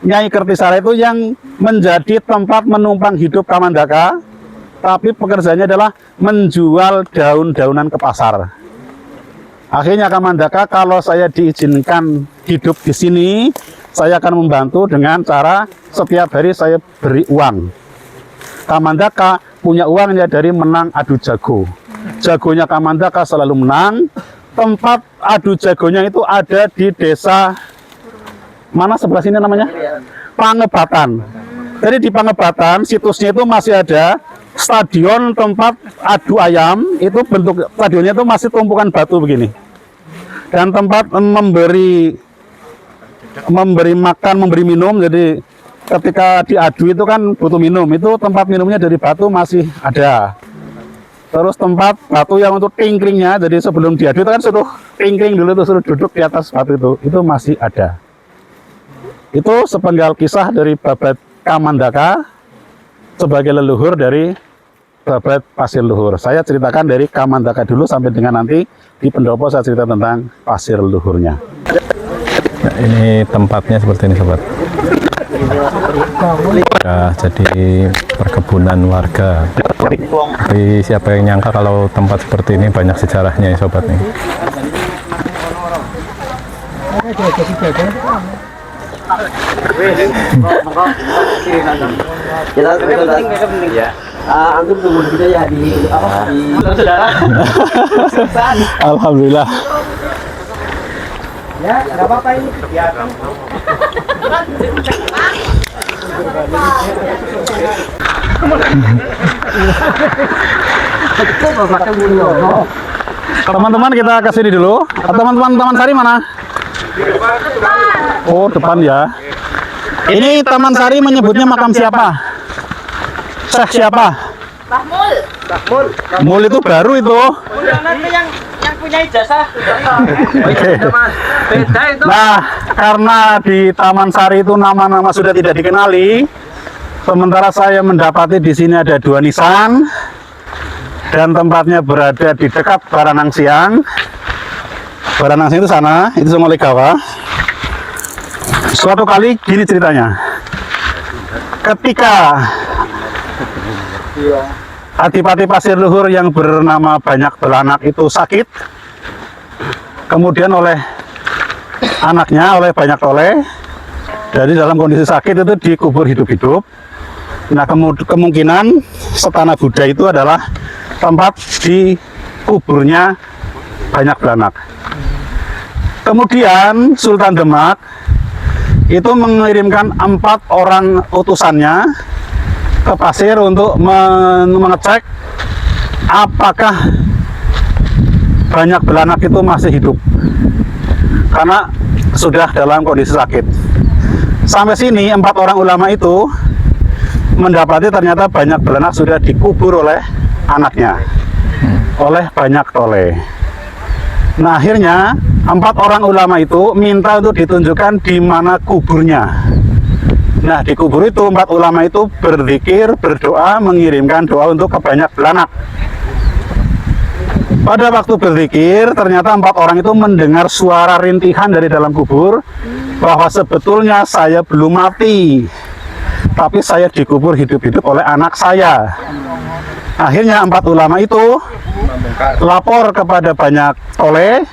S6: Nyai Kertisara itu yang menjadi tempat menumpang hidup Kamandaka. Tapi pekerjaannya adalah menjual daun-daunan ke pasar. Akhirnya Kamandaka, kalau saya diizinkan hidup di sini, saya akan membantu dengan cara setiap hari saya beri uang. Kamandaka punya uangnya dari menang adu jago. Jagonya Kamandaka selalu menang. Tempat adu jagonya itu ada di desa mana sebelah sini namanya? Pangebatan. Jadi di Pangebatan situsnya itu masih ada stadion tempat adu ayam. Itu bentuk stadionnya itu masih tumpukan batu begini. Dan tempat memberi makan, memberi minum. Jadi ketika diadu itu kan butuh minum. Itu tempat minumnya dari batu masih ada. Terus tempat batu yang untuk tingkringnya, jadi sebelum diadu itu kan suruh tingkring dulu, itu suruh duduk di atas batu itu masih ada. Itu sepenggal kisah dari babat Kamandaka sebagai leluhur dari babat Pasir Luhur. Saya ceritakan dari Kamandaka dulu sampai dengan nanti di pendopo saya cerita tentang pasir luhurnya.
S1: Ini tempatnya seperti ini sobat. Udah jadi perkebunan warga. Tapi siapa yang nyangka kalau tempat seperti ini banyak sejarahnya ya sobat nih.
S3: Antum tunggu kita ya di saudara.
S6: Alhamdulillah.
S3: Ya, nggak apa-apa ini kegiatan.
S6: Teman-teman kita ke sini dulu. Teman-teman Taman Sari mana? Oh, depan ya. Ini Taman Sari menyebutnya makam siapa? Syekh siapa?
S8: Mahmul.
S6: Mul itu baru itu.
S3: Yang punya ijazah.
S6: Oke.
S3: Beda itu.
S6: Nah, karena di Taman Sari itu nama-nama sudah tidak dikenali, sementara saya mendapati di sini ada 2 nisan dan tempatnya berada di dekat Baranang Siang. Baranang Siang itu sana, itu Sungai Legawa. Suatu kali gini ceritanya. Ketika Adipati Pasir Luhur yang bernama Banyak Belanak itu sakit, kemudian oleh anaknya, oleh Banyak Toleh, dari dalam kondisi sakit itu dikubur hidup-hidup. Nah, kemungkinan Setana Buddha itu adalah tempat dikuburnya Banyak Belanak. Kemudian Sultan Demak itu mengirimkan 4 orang utusannya ke Pasir untuk mengecek apakah Banyak Belanak itu masih hidup, karena sudah dalam kondisi sakit. Sampai sini 4 orang ulama itu mendapati ternyata Banyak Belanak sudah dikubur oleh anaknya, oleh Banyak Toleh. Nah, akhirnya 4 orang ulama itu minta untuk ditunjukkan di mana kuburnya. Nah, di kubur itu 4 ulama itu berzikir, berdoa, mengirimkan doa untuk ke Banyak Belanak. Pada waktu berzikir, ternyata 4 orang itu mendengar suara rintihan dari dalam kubur bahwa sebetulnya saya belum mati, tapi saya dikubur hidup-hidup oleh anak saya. Akhirnya 4 ulama itu lapor kepada Banyak Toleh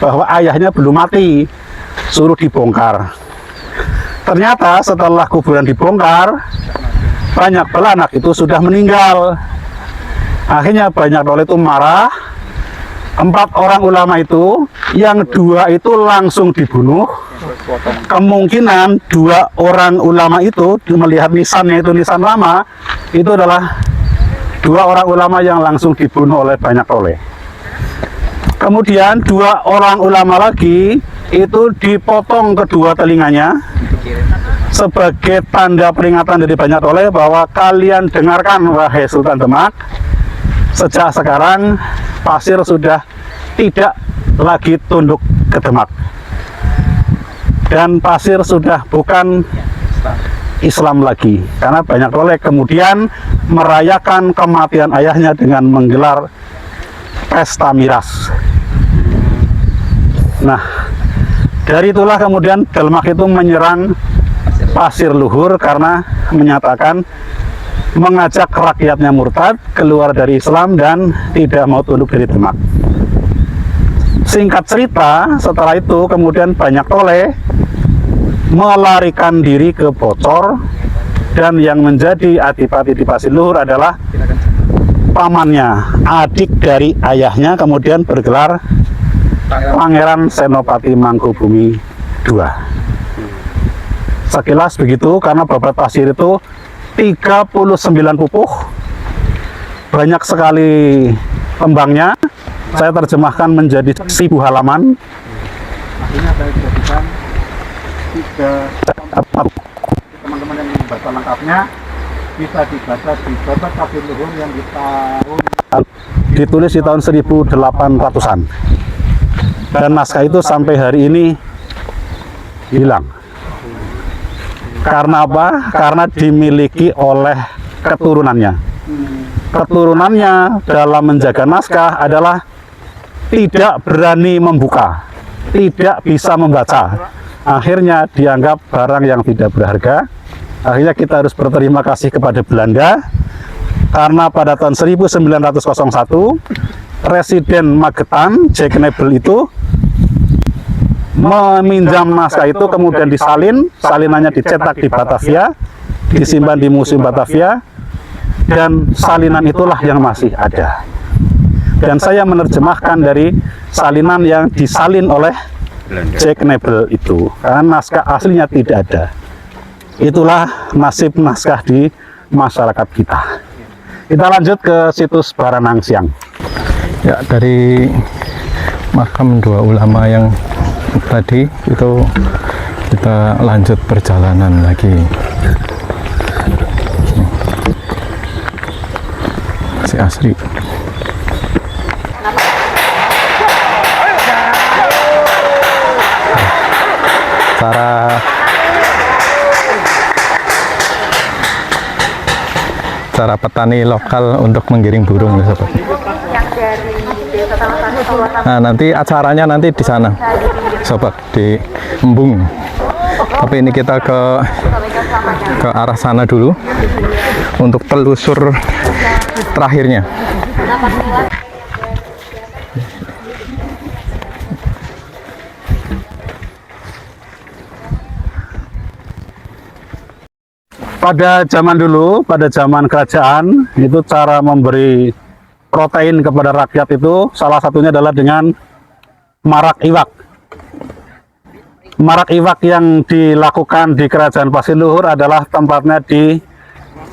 S6: bahwa ayahnya belum mati, suruh dibongkar. Ternyata setelah kuburan dibongkar, Banyak Belanak itu sudah meninggal. Akhirnya Banyak Toleh itu marah. 4 orang ulama itu, yang 2 itu langsung dibunuh. Kemungkinan 2 orang ulama itu melihat nisannya itu nisan lama, itu adalah 2 orang ulama yang langsung dibunuh oleh Banyak Toleh. Kemudian 2 orang ulama lagi itu dipotong kedua telinganya sebagai tanda peringatan dari Banyak Toleh bahwa kalian dengarkan wahai Sultan Demak, sejak sekarang Pasir sudah tidak lagi tunduk ke Demak dan Pasir sudah bukan Islam lagi, karena Banyak Toleh kemudian merayakan kematian ayahnya dengan menggelar pesta miras. Nah, dari itulah kemudian Demak itu menyerang Pasir Luhur karena menyatakan mengajak rakyatnya murtad keluar dari Islam dan tidak mau tunduk dari Demak. Singkat cerita, setelah itu kemudian Banyak Toleh melarikan diri ke Bocor, dan yang menjadi adipati di Pasir Luhur adalah pamannya, adik dari ayahnya, kemudian bergelar Pangeran Senopati Mangkubumi II. Sekilas begitu, karena Babat Pasir itu 39 pupuh, banyak sekali tembangnya. Saya terjemahkan menjadi 1000 halaman. Akhirnya saya jadikan 3 teman-teman yang membaca lengkapnya bisa dibaca di Babat Pasir Luhur yang ditulis di tahun 1800-an. Dan naskah itu sampai hari ini hilang. Karena apa? Karena dimiliki oleh keturunannya. Keturunannya dalam menjaga naskah adalah tidak berani membuka, tidak bisa membaca. akhirnya dianggap barang yang tidak berharga. Akhirnya kita harus berterima kasih kepada Belanda karena pada tahun 1901 Residen Magetan Jack Nebel itu meminjam naskah itu, kemudian disalin, salinannya dicetak di Batavia, disimpan di Museum Batavia, dan salinan itulah yang masih ada. Dan saya menerjemahkan dari salinan yang disalin oleh Jack Nebel itu, karena naskah aslinya tidak ada. Itulah nasib naskah di masyarakat kita. Kita lanjut ke situs Baranangsiang.
S1: Ya, dari makam dua ulama yang tadi itu kita lanjut perjalanan lagi. Si Asri. Cara petani lokal untuk menggiring burung, ya, sobat. Nah, nanti acaranya nanti di sana, sobat, di Embung. Tapi ini kita ke arah sana dulu untuk telusur terakhirnya.
S6: Pada zaman dulu, pada zaman kerajaan, itu cara memberi protein kepada rakyat itu salah satunya adalah dengan marak iwak. Marak iwak yang dilakukan di Kerajaan Pasir Luhur adalah tempatnya di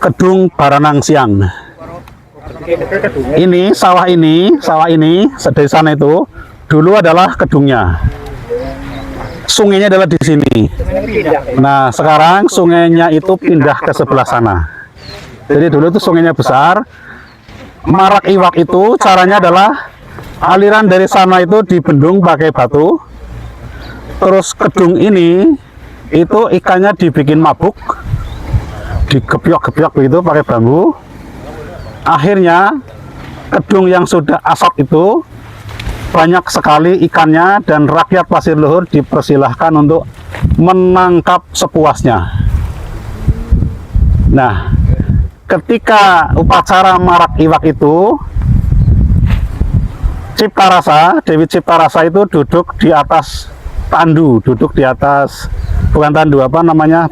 S6: Kedung Baranangsiang. Ini sawah ini dari sana itu dulu adalah kedungnya. Sungainya adalah di sini. Nah, sekarang sungainya itu pindah ke sebelah sana. Jadi dulu itu sungainya besar. Marak iwak itu caranya adalah aliran dari sana itu dibendung pakai batu. Terus kedung ini itu ikannya dibikin mabuk, digebyok-gebyok begitu pakai bambu. Akhirnya kedung yang sudah asap itu banyak sekali ikannya, dan rakyat Pasir Luhur dipersilahkan untuk menangkap sepuasnya. Nah, ketika upacara marak iwak itu, Ciptarasa, Dewi Ciptarasa itu duduk di atas tandu, bukan tandu, apa namanya,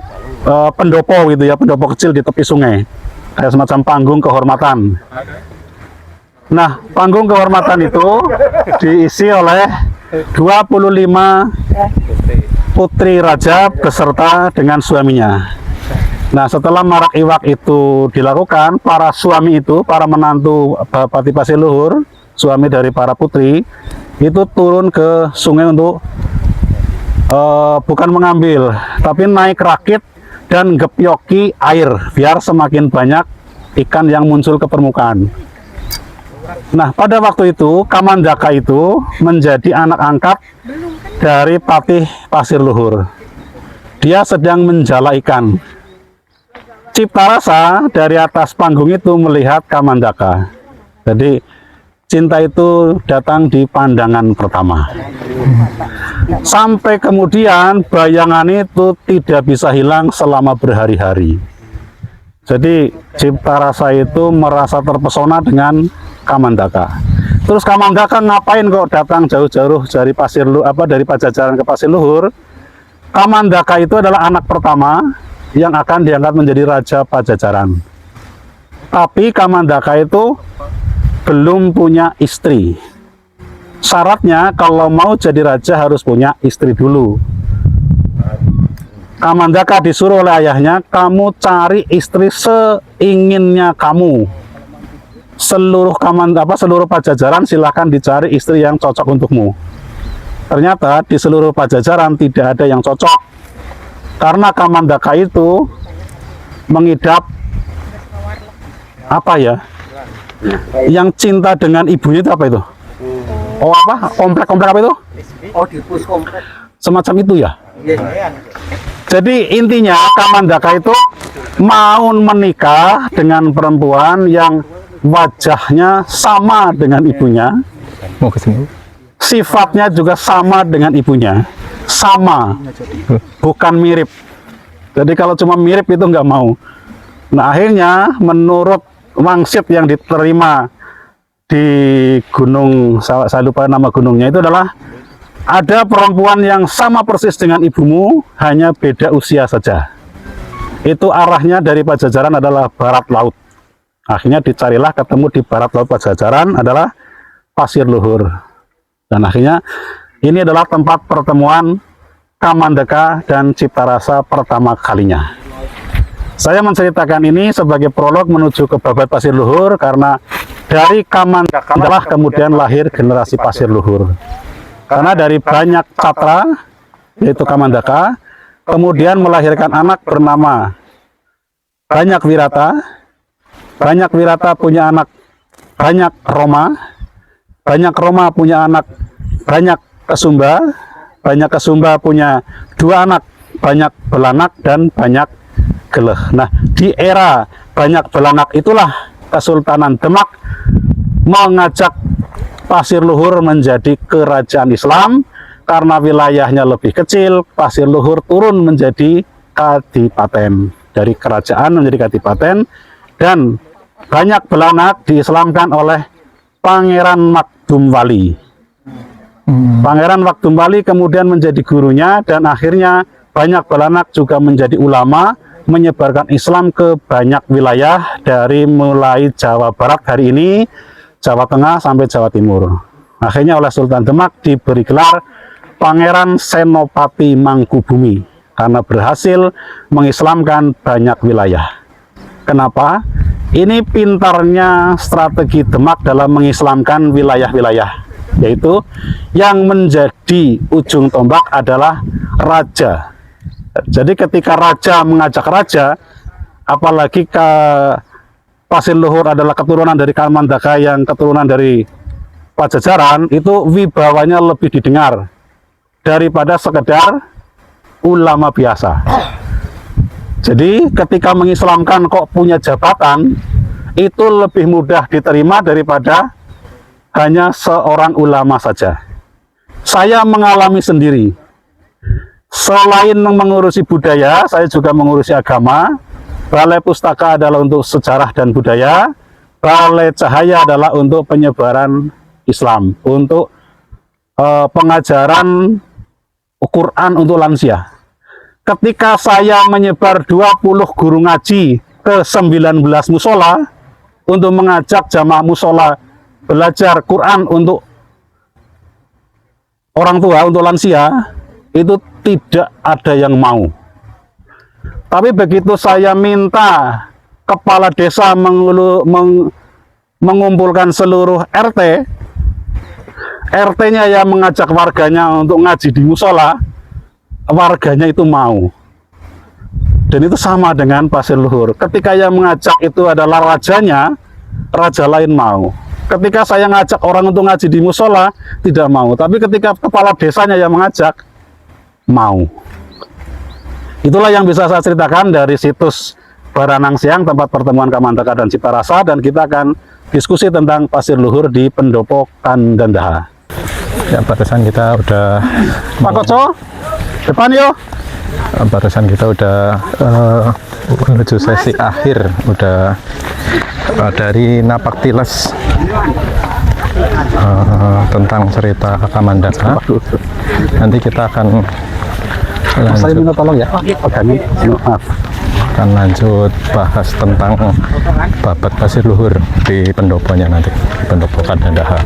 S6: pendopo gitu ya, pendopo kecil di tepi sungai, kayak semacam panggung kehormatan. Nah, panggung kehormatan itu diisi oleh 25 putri raja beserta dengan suaminya. Nah, setelah marak iwak itu dilakukan, para suami itu, para menantu Bupati Pasir Luhur, suami dari para putri, itu turun ke sungai untuk bukan mengambil, tapi naik rakit dan gepyoki air, biar semakin banyak ikan yang muncul ke permukaan. Nah, pada waktu itu Kamandaka itu menjadi anak angkat dari Patih Pasir Luhur. Dia sedang menjala ikan. Ciptarasa dari atas panggung itu melihat Kamandaka. Jadi cinta itu datang di pandangan pertama. Sampai kemudian bayangan itu tidak bisa hilang selama berhari-hari. Jadi Ciptarasa itu merasa terpesona dengan Kamandaka. Terus Kamandaka ngapain kok datang jauh-jauh dari dari Pajajaran ke Pasir Luhur? Kamandaka itu adalah anak pertama yang akan diangkat menjadi raja Pajajaran. Tapi Kamandaka itu belum punya istri. Syaratnya kalau mau jadi raja harus punya istri dulu. Kamandaka disuruh oleh ayahnya, kamu cari istri seinginnya kamu. Seluruh Pajajaran silahkan dicari istri yang cocok untukmu. Ternyata di seluruh Pajajaran tidak ada yang cocok, karena Kamandaka itu mengidap apa ya, yang cinta dengan ibunya itu apa itu? Oh, apa? Komplek apa itu?
S3: Oh, dipus komplek.
S6: Semacam itu ya. Jadi intinya Kamandaka itu mau menikah dengan perempuan yang wajahnya sama dengan ibunya,
S1: Mau ke sini.
S6: sifatnya juga sama dengan ibunya, sama, bukan mirip. Jadi kalau cuma mirip itu nggak mau. Nah akhirnya menurut wangsit yang diterima di gunung, saya lupa nama gunungnya, itu adalah ada perempuan yang sama persis dengan ibumu, hanya beda usia saja. Itu arahnya dari Pajajaran adalah barat laut. Akhirnya dicarilah, ketemu di barat laut Pajajaran adalah Pasir Luhur. Dan akhirnya ini adalah tempat pertemuan Kamandaka dan Ciptarasa pertama kalinya. Saya menceritakan ini sebagai prolog menuju ke Babat Pasir Luhur karena dari Kamandaka adalah kemudian lahir generasi Pasir Luhur. Karena dari banyak catra, yaitu Kamandaka, kemudian melahirkan anak bernama Banyak Wirata. Banyak Wirata punya anak Banyak Roma. Banyak Roma punya anak Banyak Kesumba. Banyak Kesumba punya 2 anak, Banyak Belanak dan Banyak Geleh. Nah, di era Banyak Belanak itulah Kesultanan Demak mengajak Pasir Luhur menjadi kerajaan Islam. Karena wilayahnya lebih kecil, Pasir Luhur turun menjadi kadipaten. Dari kerajaan menjadi kadipaten, dan Banyak Belanak diislamkan oleh Pangeran Makdum Wali. Pangeran Makdum Wali kemudian menjadi gurunya, dan akhirnya Banyak Belanak juga menjadi ulama, menyebarkan Islam ke banyak wilayah dari mulai Jawa Barat hari ini, Jawa Tengah sampai Jawa Timur. Akhirnya oleh Sultan Demak diberi gelar Pangeran Senopati Mangkubumi karena berhasil mengislamkan banyak wilayah. Kenapa? Ini pintarnya strategi Demak dalam mengislamkan wilayah-wilayah, yaitu yang menjadi ujung tombak adalah raja. Jadi ketika raja mengajak raja, apalagi ke Pasir Luhur adalah keturunan dari Kamandaka yang keturunan dari Pajajaran, itu wibawanya lebih didengar daripada sekedar ulama biasa. Jadi ketika mengislamkan kok punya jabatan, itu lebih mudah diterima daripada hanya seorang ulama saja. Saya mengalami sendiri. Selain mengurusi budaya, saya juga mengurusi agama. Balai Pustaka adalah untuk sejarah dan budaya. Balai Cahaya adalah untuk penyebaran Islam, untuk pengajaran Quran untuk lansia. Ketika saya menyebar 20 guru ngaji ke 19 musola untuk mengajak jamaah musola belajar Quran untuk orang tua, untuk lansia, itu tidak ada yang mau. Tapi begitu saya minta kepala desa mengumpulkan seluruh RT, RT-nya yang mengajak warganya untuk ngaji di musola, warganya itu mau. Dan itu sama dengan Pasir Luhur. Ketika yang mengajak itu adalah rajanya, raja lain mau. Ketika saya ngajak orang untuk ngaji di musola, tidak mau. Tapi ketika kepala desanya yang mengajak, mau. Itulah yang bisa saya ceritakan dari situs Baranang Siang, tempat pertemuan Kamandaka dan Ciptarasa, dan kita akan diskusi tentang Pasir Luhur di Pendopo Kandandaha.
S1: Ya, barusan kita udah
S6: Pak Koco, depan yuk.
S1: Barusan kita udah menuju sesi akhir, udah dari Napak Tilas tentang cerita Kamandaka. Nanti kita akan lanjut.
S6: Saya minta tolong ya. Maaf.
S1: Akan lanjut bahas tentang Babat Pasir Luhur di pendoponya nanti, di Pendopo Kandandaha.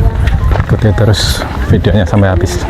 S1: Ikuti terus videonya sampai habis.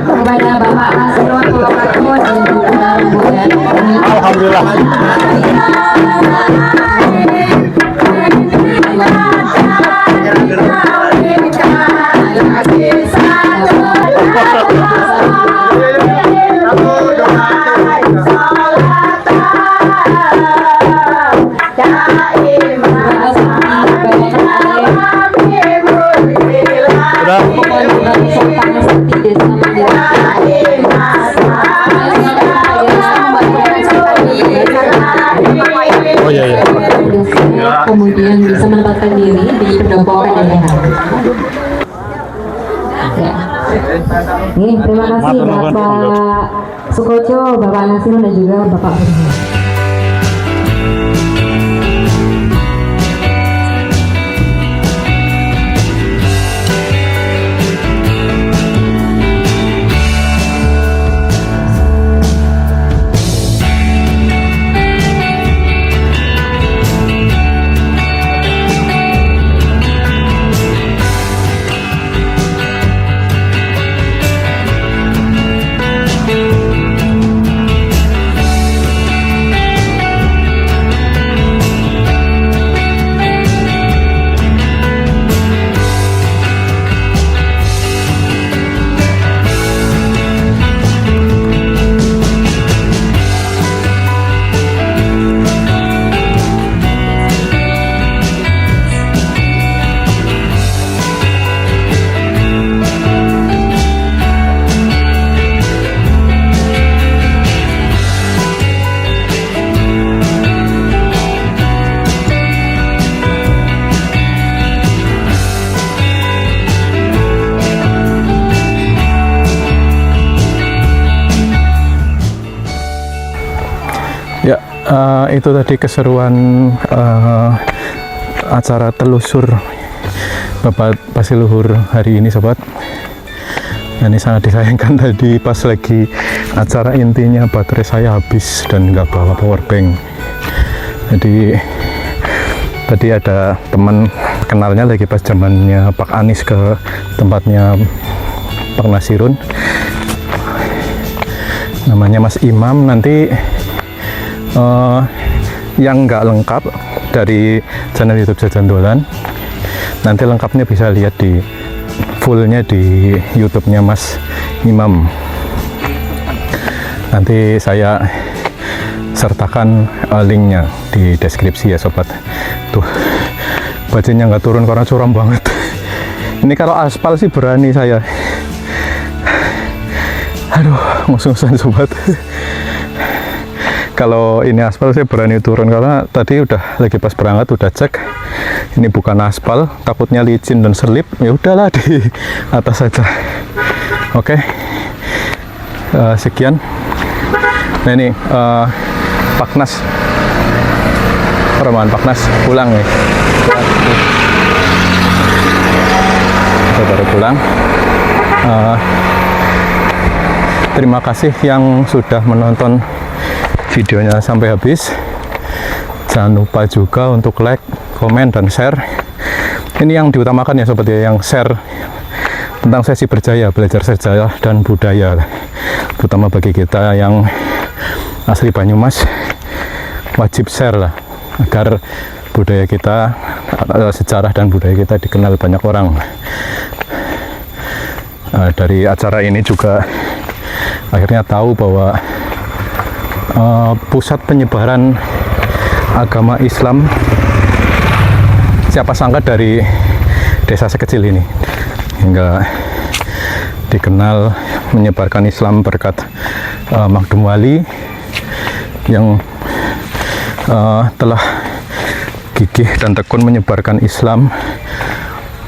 S2: Kepada Bapak Nasirwan Purwokerto dan juga rombongan.
S6: Alhamdulillah. Oh iya.
S2: Kemudian bisa menempatkan diri di pendopo leher. Ya. Ini terima kasih Bapak Sukoco, Bapak Nasir dan juga Bapak Burhan.
S1: Ya, itu tadi keseruan acara telusur Bapak Pasiluhur hari ini, sobat. Ini sangat disayangkan tadi pas lagi acara intinya baterai saya habis dan nggak bawa power bank. Jadi tadi ada teman kenalnya lagi pas zamannya Pak Anies ke tempatnya Pak Nasirun, namanya Mas Imam. Nanti yang nggak lengkap dari channel YouTube Jajan Dolan, nanti lengkapnya bisa lihat di fullnya di YouTube-nya Mas Imam. Nanti saya sertakan linknya di deskripsi ya, sobat. Tuh, bajunya nggak turun karena curam banget. Ini kalau aspal sih berani saya. Aduh, ngos-ngosan, sobat. Kalau ini aspal saya berani turun karena tadi udah lagi pas berangkat udah cek ini bukan aspal, takutnya licin dan selip. Ya udahlah di atas saja. Oke. Sekian. Nah ini Pak Nas, perumahan Pak Nas pulang nih. Saya baru pulang. Terima kasih yang sudah menonton videonya sampai habis. Jangan lupa juga untuk like, komen, dan share. Ini yang diutamakan ya, sobat ya, yang share tentang sesi berjaya, belajar sejarah dan budaya, terutama bagi kita yang asli Banyumas. Wajib share lah agar budaya kita, sejarah dan budaya kita dikenal banyak orang. Dari acara ini juga akhirnya tahu bahwa pusat penyebaran agama Islam, siapa sangka dari desa sekecil ini hingga dikenal menyebarkan Islam berkat Magdum Wali yang telah gigih dan tekun menyebarkan Islam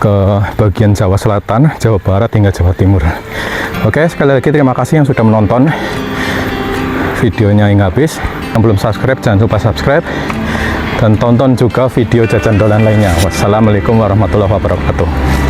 S1: ke bagian Jawa Selatan, Jawa Barat hingga Jawa Timur. Oke, sekali lagi terima kasih yang sudah menonton videonya hingga habis. Yang belum subscribe jangan lupa subscribe dan tonton juga video Jajan Dolan lainnya. Wassalamualaikum warahmatullahi wabarakatuh.